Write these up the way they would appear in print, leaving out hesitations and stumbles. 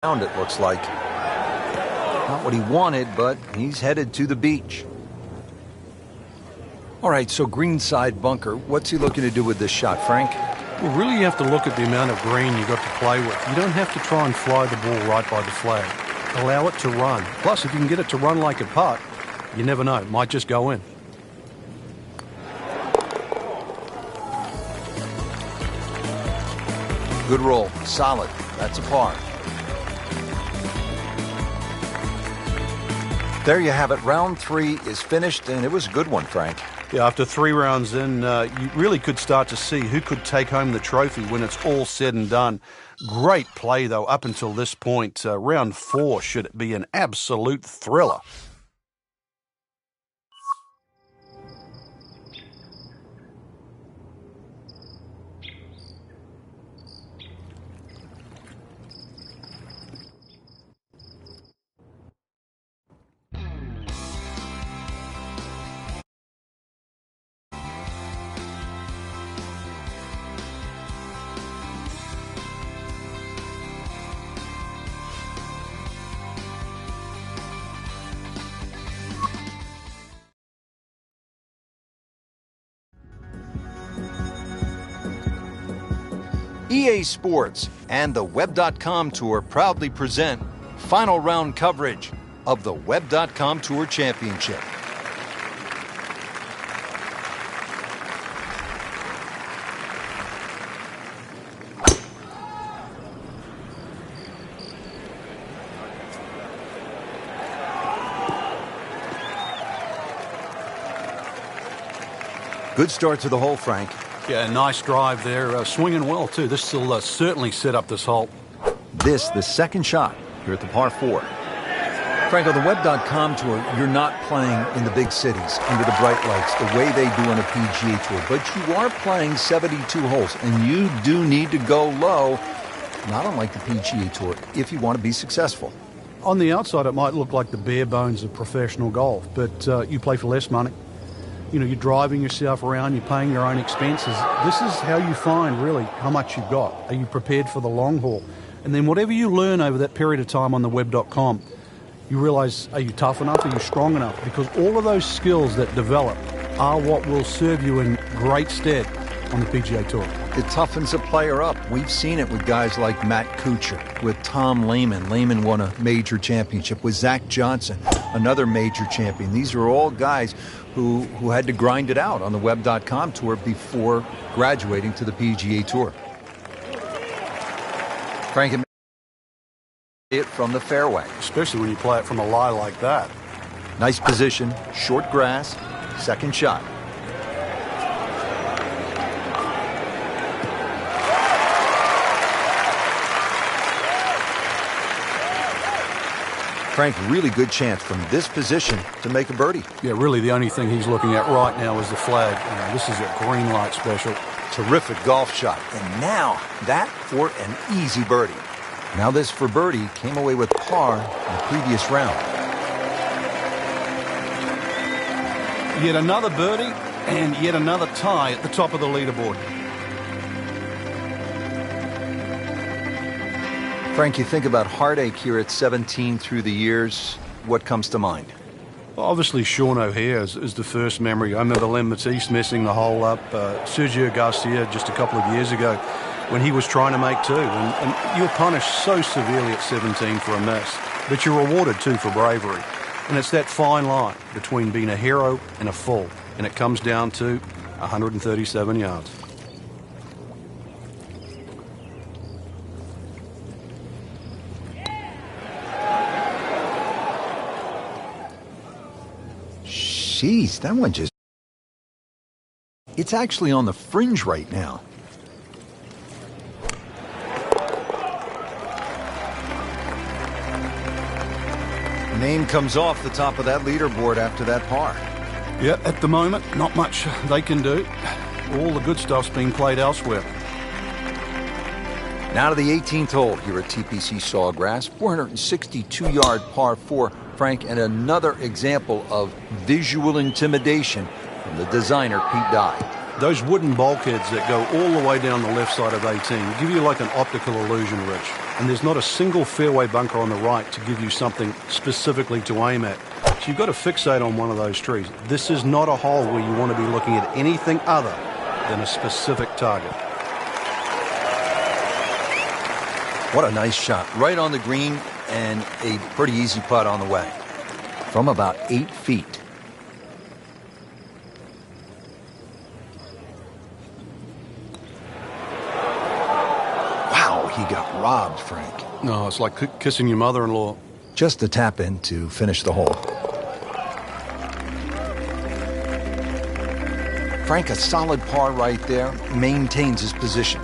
It looks like. Not what he wanted, but he's headed to the beach. All right, so greenside bunker. What's he looking to do with this shot, Frank? Well, really you have to look at the amount of green you got to play with. You don't have to try and fly the ball right by the flag. Allow it to run. Plus, if you can get it to run like a putt, you never know. It might just go in. Good roll. Solid. That's a par. There you have it. Round 3 is finished, and it was a good one, Frank. Yeah, after 3 rounds in, you really could start to see who could take home the trophy when it's all said and done. Great play, though, up until this point. Round 4 should be an absolute thriller. EA Sports and the Web.com Tour proudly present final round coverage of the Web.com Tour Championship. Good start to the hole, Frank. Yeah, nice drive there. Swinging well, too. This will certainly set up this hole. The second shot here at the par 4. Frank, on the Web.com Tour, you're not playing in the big cities under the bright lights the way they do on a PGA Tour, but you are playing 72 holes, and you do need to go low, not unlike the PGA Tour, if you want to be successful. On the outside, it might look like the bare bones of professional golf, but you play for less money. You know, you're driving yourself around, you're paying your own expenses. This is how you find, really, how much you've got. Are you prepared for the long haul? And then whatever you learn over that period of time on the Web.com, you realize, are you tough enough? Are you strong enough? Because all of those skills that develop are what will serve you in great stead on the PGA Tour. It toughens a player up. We've seen it with guys like Matt Kuchar, with Tom Lehman. Lehman won a major championship. With Zach Johnson, another major champion. These are all guys who had to grind it out on the Web.com Tour before graduating to the PGA Tour. Frank, it from the fairway. Especially when you play it from a lie like that. Nice position, short grass, second shot. Frank, really good chance from this position to make a birdie. Yeah, really the only thing he's looking at right now is the flag. This is a green light special. Terrific golf shot. And now that for an easy birdie. Now this for birdie came away with par in the previous round. Yet another birdie and yet another tie at the top of the leaderboard. Frank, you think about heartache here at 17 through the years. What comes to mind? Well, obviously, Sean O'Hare is the first memory. I remember Len Matisse messing the hole up. Sergio Garcia just a couple of years ago when he was trying to make 2. And you're punished so severely at 17 for a miss. But you're rewarded, too, for bravery. And it's that fine line between being a hero and a fool. And it comes down to 137 yards. Jeez, that one just... It's actually on the fringe right now. Name comes off the top of that leaderboard after that par. Yeah, at the moment, not much they can do. All the good stuff's being played elsewhere. Now to the 18th hole here at TPC Sawgrass. 462-yard par 4. Frank, and another example of visual intimidation from the designer, Pete Dye. Those wooden bulkheads that go all the way down the left side of 18 give you like an optical illusion, Rich. and there's not a single fairway bunker on the right to give you something specifically to aim at. So you've got to fixate on one of those trees. This is not a hole where you want to be looking at anything other than a specific target. What a nice shot. Right on the green and a pretty easy putt on the way. From about 8 feet. Wow, he got robbed, Frank. No, it's like kissing your mother-in-law. Just a tap in to finish the hole. Frank, a solid par right there, maintains his position.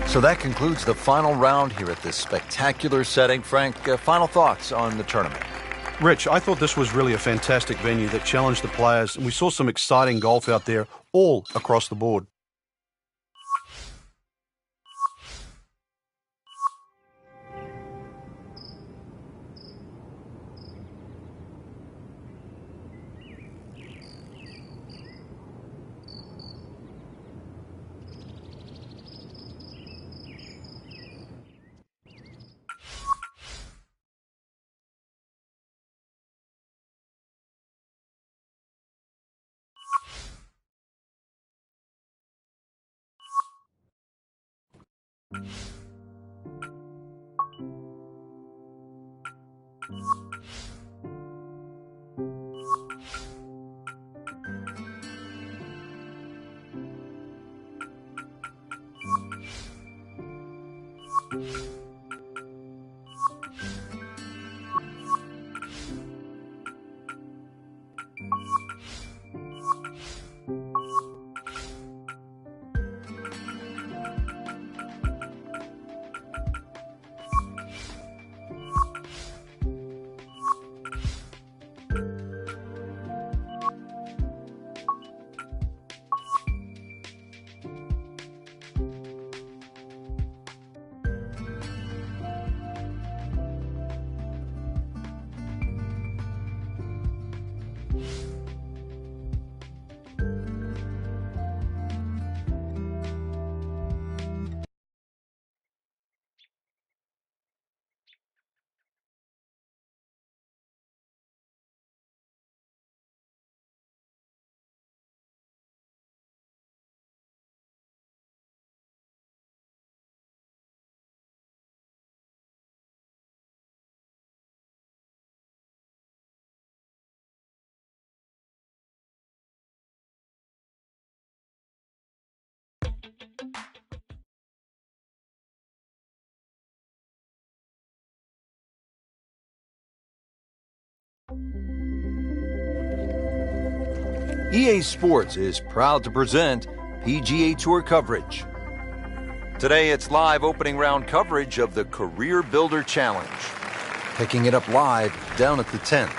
So that concludes the final round here at this spectacular setting. Frank, final thoughts on the tournament? Rich, I thought this was really a fantastic venue that challenged the players, and we saw some exciting golf out there all across the board. EA Sports is proud to present PGA Tour coverage. Today it's live opening round coverage of the Career Builder Challenge. Picking it up live down at the 10th.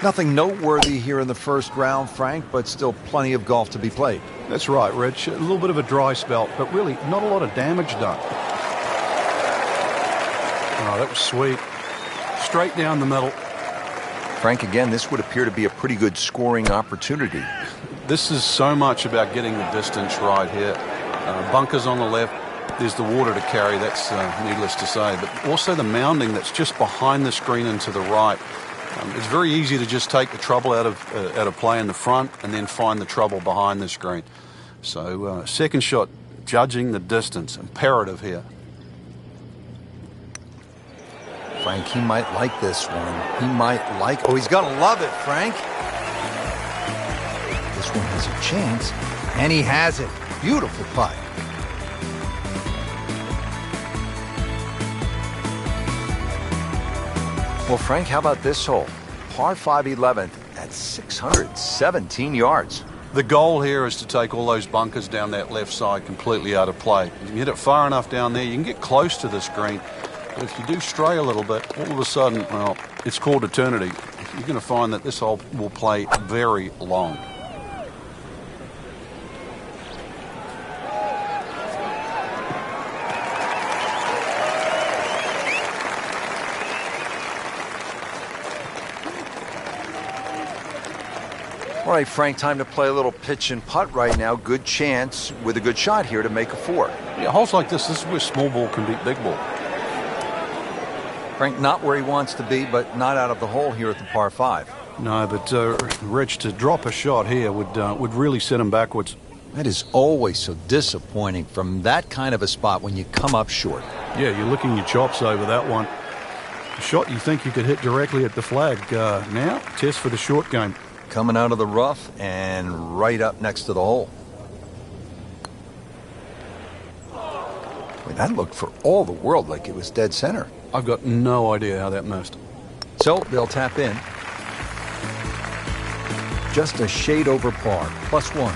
Nothing noteworthy here in the first round, Frank, but still plenty of golf to be played. That's right, Rich. A little bit of a dry spell, but really not a lot of damage done. Oh, that was sweet. Straight down the middle. Frank, again, this would appear to be a pretty good scoring opportunity. This is so much about getting the distance right here. Bunkers on the left. There's the water to carry. That's needless to say. But also the mounding that's just behind the screen and to the right. It's very easy to just take the trouble out of play in the front and then find the trouble behind the screen. So second shot, judging the distance, imperative here. Frank, he might like this one. He might like... Oh, he's going to love it, Frank. This one has a chance, and he has it. Beautiful putt. Well, Frank, how about this hole? Par 5 11th at 617 yards. The goal here is to take all those bunkers down that left side completely out of play. If you hit it far enough down there, you can get close to this green. But if you do stray a little bit, all of a sudden, well, it's called eternity. You're going to find that this hole will play very long. All right, Frank, time to play a little pitch and putt right now. Good chance with a good shot here to make a 4. Yeah, holes like this is where small ball can beat big ball. Frank, not where he wants to be, but not out of the hole here at the par 5. No, but Rich, to drop a shot here would really set him backwards. That is always so disappointing from that kind of a spot when you come up short. Yeah, you're licking your chops over that one. A shot you think you could hit directly at the flag. Now, test for the short game. Coming out of the rough and right up next to the hole. Boy, that looked for all the world like it was dead center. I've got no idea how that missed. So they'll tap in. Just a shade over par, +1.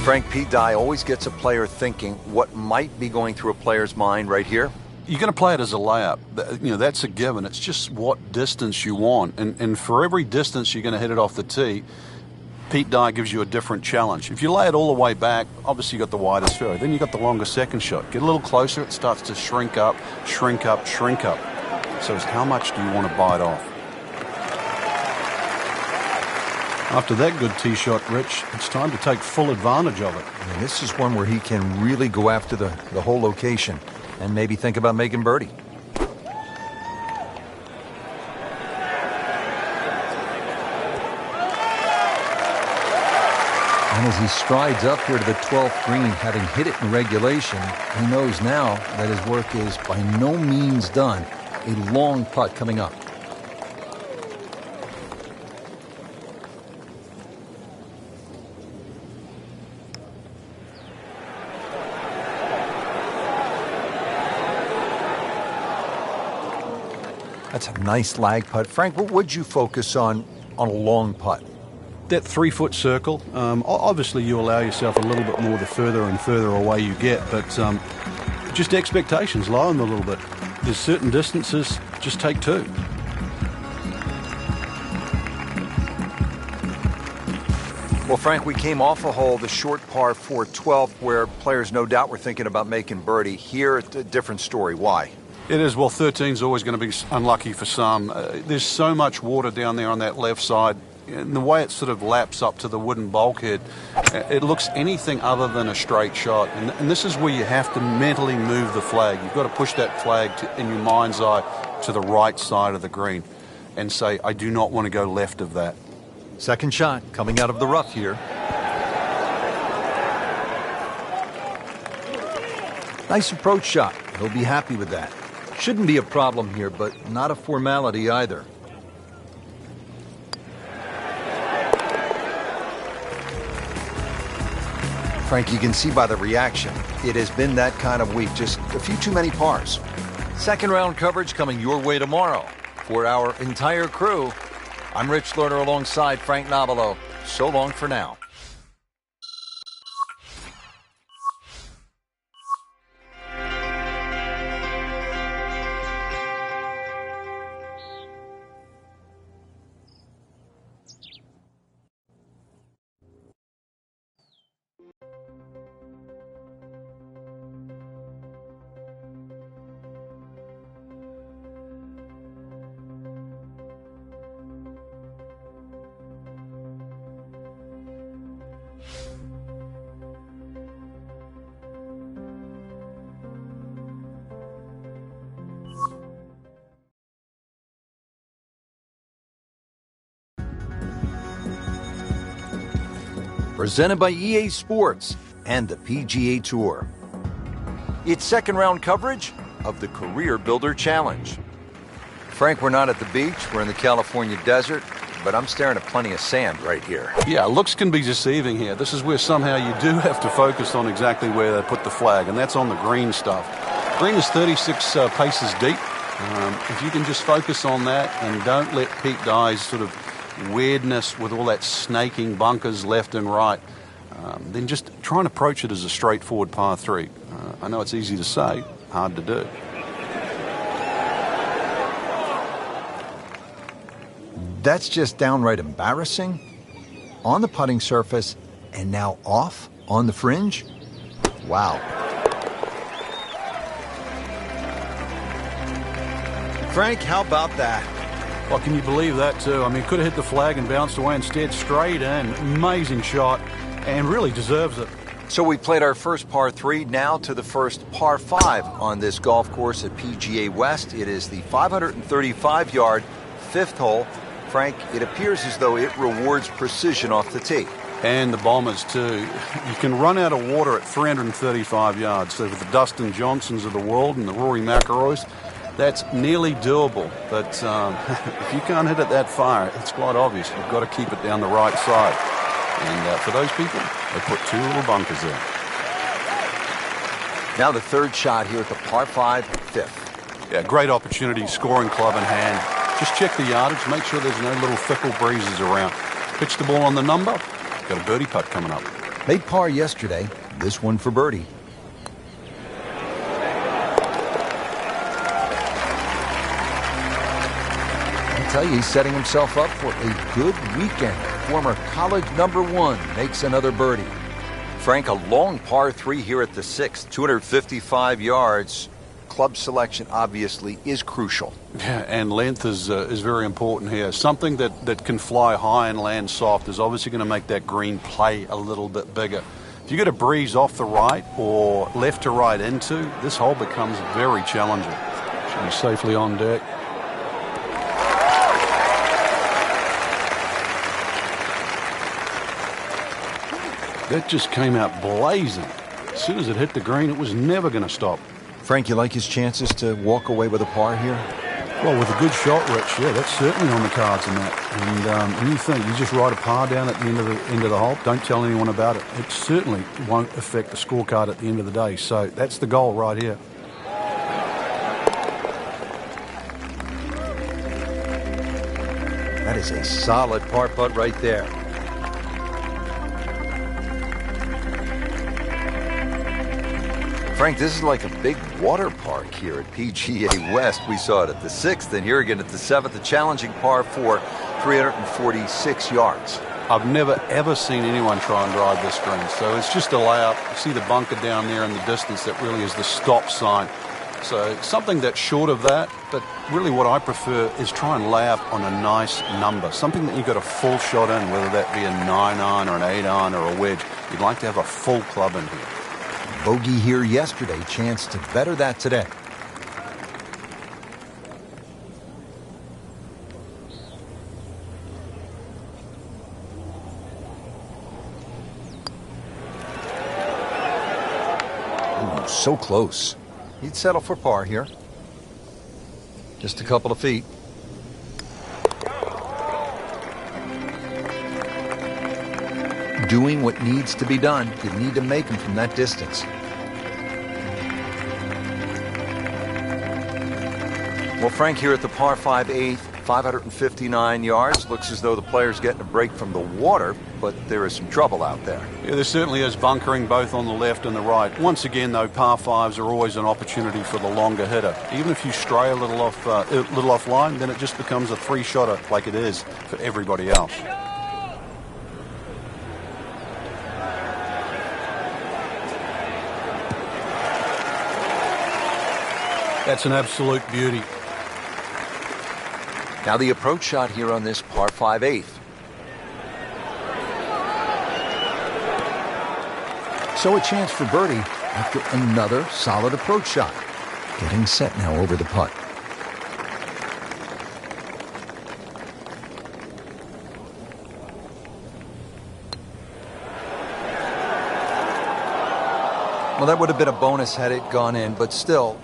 Frank, Pga always gets a player thinking what might be going through a player's mind right here. You're going to play it as a layup. You know, that's a given. It's just what distance you want. And for every distance you're going to hit it off the tee, Pga gives you a different challenge. If you lay it all the way back, obviously you've got the widest fairway. Then you've got the longer second shot. Get a little closer, it starts to shrink up, shrink up, shrink up. So it's how much do you want to bite off? After that good tee shot, Rich, it's time to take full advantage of it. And this is one where he can really go after the whole location and maybe think about making birdie. And as he strides up here to the 12th green, having hit it in regulation, he knows now that his work is by no means done. A long putt coming up. That's a nice lag putt. Frank, what would you focus on a long putt? That 3-foot circle, obviously you allow yourself a little bit more the further and further away you get, but just expectations, lower them a little bit. There's certain distances, just take 2. Well, Frank, we came off a hole, the short par 4 12th, where players no doubt were thinking about making birdie. Here, it's a different story. Why? It is. Well, 13 is always going to be unlucky for some. There's so much water down there on that left side. And the way it sort of laps up to the wooden bulkhead, it looks anything other than a straight shot. And this is where you have to mentally move the flag. You've got to push that flag in your mind's eye to the right side of the green and say, I do not want to go left of that. Second shot coming out of the rough here. Nice approach shot. He'll be happy with that. Shouldn't be a problem here, but not a formality either. Frank, you can see by the reaction, it has been that kind of week. Just a few too many pars. Second round coverage coming your way tomorrow. For our entire crew, I'm Rich Lerner alongside Frank Nobilo. So long for now. Presented by EA Sports and the PGA Tour. It's second round coverage of the Career Builder Challenge. Frank, we're not at the beach, we're in the California desert, but I'm staring at plenty of sand right here. Yeah, looks can be deceiving here. This is where somehow you do have to focus on exactly where they put the flag, and that's on the green stuff. Green is 36 paces deep. If you can just focus on that and don't let Pete Dye's sort of weirdness with all that snaking bunkers left and right, then just try and approach it as a straightforward par 3. I know it's easy to say, hard to do. That's just downright embarrassing. On the putting surface and now off on the fringe. Wow. Frank, how about that? Well, can you believe that too? I mean, could have hit the flag and bounced away instead. Straight in. Amazing shot. And really deserves it. So we played our first par 3, now to the first par 5 on this golf course at PGA West. It is the 535-yard fifth hole. Frank, it appears as though it rewards precision off the tee. And the Bombers too. You can run out of water at 335 yards. So for the Dustin Johnsons of the world and the Rory McIlroys, that's nearly doable. But if you can't hit it that far, it's quite obvious. You've got to keep it down the right side. And for those people, they put 2 little bunkers there. Now the third shot here at the par 5 fifth. Yeah, great opportunity, scoring club in hand. Just check the yardage, make sure there's no little fickle breezes around. Pitch the ball on the number. Got a birdie putt coming up. Made par yesterday. This one for birdie. I tell you, he's setting himself up for a good weekend. Former college #1 makes another birdie. Frank, a long par 3 here at the 6th, 255 yards. Club selection obviously is crucial. Yeah, and length is very important here. Something that can fly high and land soft is obviously going to make that green play a little bit bigger. If you get a breeze off the right or left to right into, this hole becomes very challenging. Should be safely on deck. That just came out blazing. As soon as it hit the green, it was never going to stop. Frank, you like his chances to walk away with a par here? Well, with a good shot, Rich, yeah, that's certainly on the cards in that. And you think you just ride a par down at the end of the hole, don't tell anyone about it. It certainly won't affect the scorecard at the end of the day. So that's the goal right here. That is a solid par putt right there. Frank, this is like a big water park here at PGA West. We saw it at the 6th, and here again at the 7th, a challenging par 4, 346 yards. I've never, ever seen anyone try and drive this green, so it's just a layup. You see the bunker down there in the distance. That really is the stop sign. So something that's short of that, but really what I prefer is try and lay up on a nice number, something that you've got a full shot in, whether that be a 9-iron or an 8-iron or a wedge. You'd like to have a full club in here. Bogey here yesterday, chance to better that today. Ooh, so close. He'd settle for par here. Just a couple of feet. Doing what needs to be done. You need to make them from that distance. Well, Frank, here at the par 5 8th, 559 yards. Looks as though the player's getting a break from the water, but there is some trouble out there. Yeah, there certainly is bunkering both on the left and the right. Once again, though, par 5s are always an opportunity for the longer hitter. Even if you stray a little offline, then it just becomes a 3-shotter like it is for everybody else. That's an absolute beauty. Now the approach shot here on this par 5 8th. So a chance for birdie after another solid approach shot. Getting set now over the putt. Well, that would have been a bonus had it gone in, but still,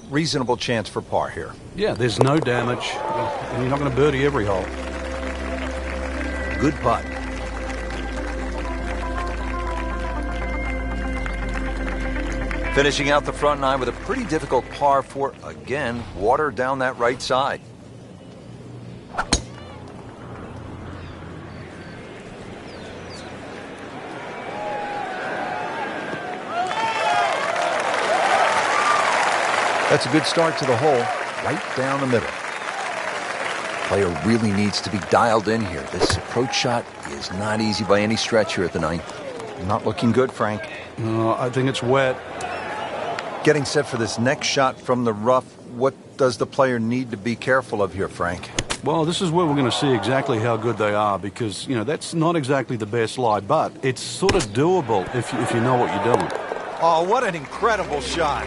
reasonable chance for par here. Yeah, there's no damage, and you're not going to birdie every hole. Good putt. Finishing out the front nine with a pretty difficult par 4. Again, water down that right side. That's a good start to the hole, right down the middle. Player really needs to be dialed in here. This approach shot is not easy by any stretch here at the 9th. Not looking good, Frank. No, I think it's wet. Getting set for this next shot from the rough. what does the player need to be careful of here, Frank? Well, this is where we're going to see exactly how good they are because, that's not exactly the best lie, but it's sort of doable if you know what you're doing. Oh, what an incredible shot.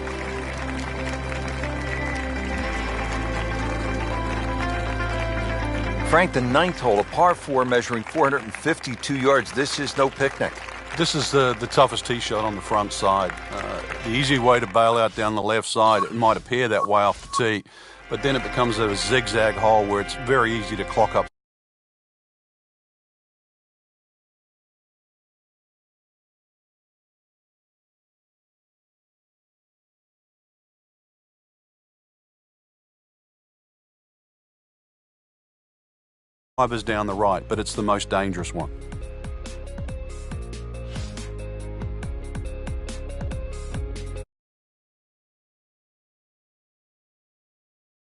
Frank, the ninth hole, a par 4 measuring 452 yards. This is no picnic. This is the toughest tee shot on the front side. The easy way to bail out down the left side, it might appear that way off the tee, but then it becomes a zigzag hole where it's very easy to clock up. Drivers down the right, but it's the most dangerous one.